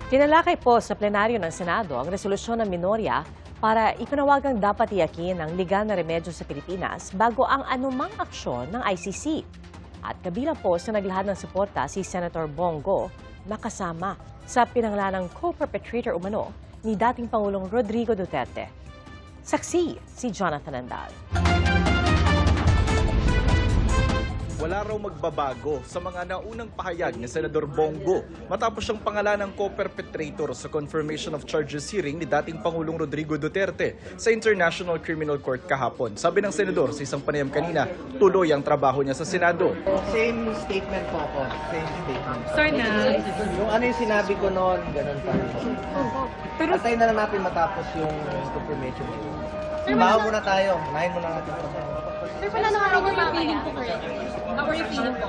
Tinalakay po sa plenaryo ng Senado ang resolusyon ng minorya para ipanawagang dapat iyakin ang legal na remedyo sa Pilipinas bago ang anumang aksyon ng ICC. At kabilang po sa naglahad ng suporta si Senator Bongo na kasama sa pinanglanang co-perpetrator umano ni dating Pangulong Rodrigo Duterte. Saksi si Jonathan Andal. Wala raw magbabago sa mga naunang pahayag ni Senador Bongo matapos siyang pangalanang co-perpetrator sa confirmation of charges hearing ni dating Pangulong Rodrigo Duterte sa International Criminal Court kahapon. Sabi ng Senador sa isang panayam kanina, tuloy ang trabaho niya sa Senado. Same statement po ako. Same statement. Sir na. Yung ano yung sinabi ko noon, ganun pa rin. Pero Antayin na lang natin matapos yung confirmation. Trabaho muna tayo. Unahin muna natin ito. sir, wala na how are you feeling po currently? How are you feeling po?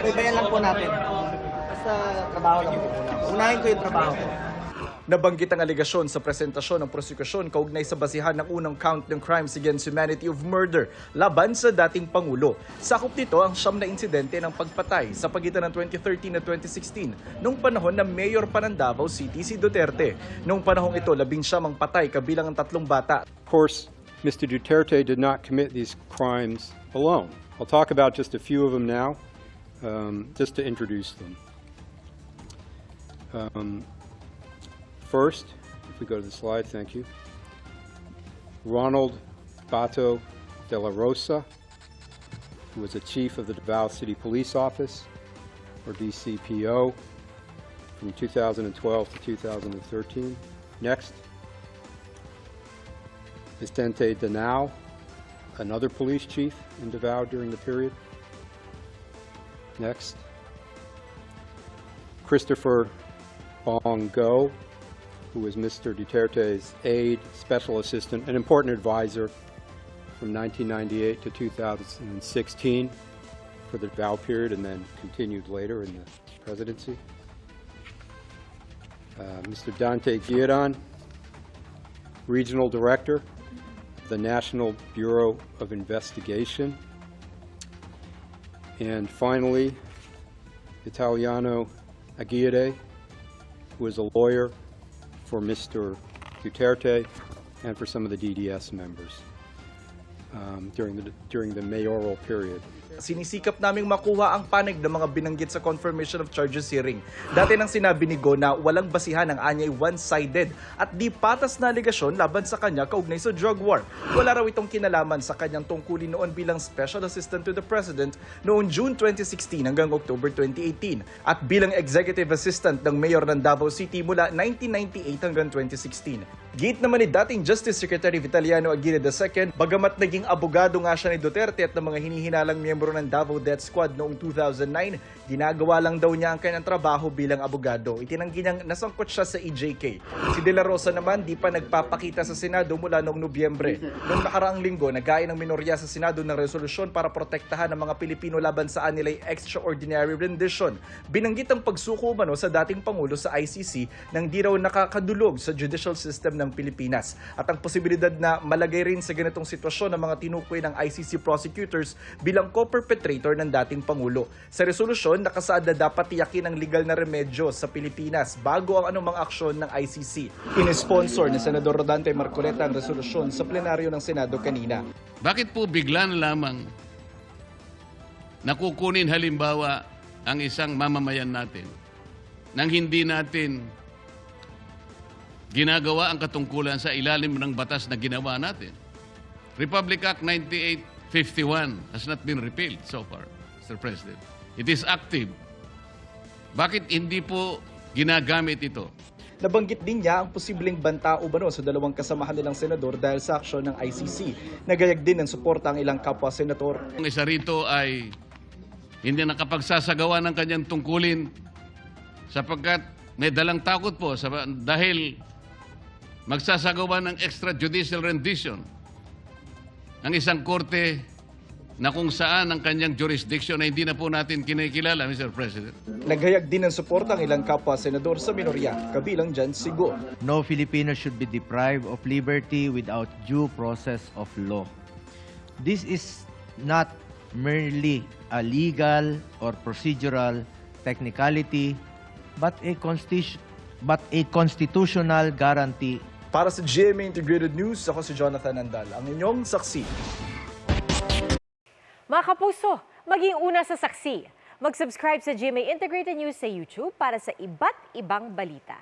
Ibayan lang po natin. Basta trabaho lang po muna. Unahin ko yung trabaho ko. Nabanggit ang aligasyon sa presentasyon ng prosekusyon kaugnay sa basihan ng unang count ng crimes against humanity of murder laban sa dating Pangulo. Sakop nito ang siyam na insidente ng pagpatay sa pagitan ng 2013 at 2016 noong panahon na mayor pa ng Davao City si Duterte. Noong panahong ito, 19 ang patay kabilang ang 3 bata. Of course, Mr. Duterte did not commit these crimes alone. I'll talk about just a few of them now, just to introduce them. First, if we go to the slide, thank you. Ronald Bato de la Rosa, who was the chief of the Davao City Police Office, or DCPO, from 2012 to 2013. Next. Vicente Danao, another police chief in Davao during the period. Next. Christopher Bongo, who was Mr. Duterte's aide, special assistant, and important advisor from 1998 to 2016 for the Davao period and then continued later in the presidency. Mr. Dante Guiaran, regional director, the National Bureau of Investigation. And finally, Italiano Aguirre, who is a lawyer for Mr. Duterte and for some of the DDS members during the mayoral period. Sinisikap naming makuha ang panig ng mga binanggit sa confirmation of charges hearing. Dati nang sinabi ni Go na walang basihan ang anyay one-sided at di patas na aligasyon laban sa kanya kaugnay sa drug war. Wala raw itong kinalaman sa kanyang tungkulin noon bilang Special Assistant to the President noong June 2016 hanggang October 2018 at bilang Executive Assistant ng Mayor ng Davao City mula 1998 hanggang 2016. Gate naman ni dating Justice Secretary Vitaliano Aguirre II, bagamat naging abogado nga siya ni Duterte at ng mga hinihinalang miyembro ng Davao Death Squad noong 2009, ginagawa lang daw niya ang kanyang trabaho bilang abogado. Itinanggi niyang nasangkot siya sa EJK. Si De La Rosa naman di pa nagpapakita sa Senado mula noong Nobyembre. Noong nakaraang linggo, naghain ng minorya sa Senado ng resolusyon para protektahan ang mga Pilipino laban sa anilay extraordinary rendition. Binanggit ang pagsuko umano sa dating Pangulo sa ICC nang di raw nakakadulog sa judicial system ng Pilipinas. At ang posibilidad na malagay rin sa ganitong sitwasyon ng mga tinukoy ng ICC prosecutors bilang co-perpetrator ng dating Pangulo. Sa resolusyon, nakasaad na dapat tiyakin ang legal na remedyo sa Pilipinas bago ang anumang aksyon ng ICC. Inisponsor ni Senador Rodante Marcoleta ang resolusyon sa plenaryo ng Senado kanina. Bakit po biglan lamang nakukunin halimbawa ang isang mamamayan natin nang hindi natin ginagawa ang katungkulan sa ilalim ng batas na ginawa natin? Republic Act 9851 has not been repealed so far, Mr. President. It is active. Bakit hindi po ginagamit ito? Nabanggit din niya ang posibleng banta umano sa dalawang kasamahan nilang senador dahil sa aksyon ng ICC. Nagayag din ng suporta ang ilang kapwa-senator. Ang isa rito ay hindi nakapagsasagawa ng kanyang tungkulin sapagkat may dalang takot po dahil magsasagawa ng extrajudicial rendition ang isang korte na kung saan ang kanyang jurisdiction ay hindi na po natin kinikilala, Mr. President. Naghayag din ng suporta ang ilang kapwa-senador sa minorya, kabilang dyan si Go. No Filipino should be deprived of liberty without due process of law. This is not merely a legal or procedural technicality, but a but a constitutional guarantee. Para sa GMA Integrated News, ako si Jonathan Andal, ang inyong saksi. Mga kapuso, maging una sa saksi. Mag-subscribe sa GMA Integrated News sa YouTube para sa iba't ibang balita.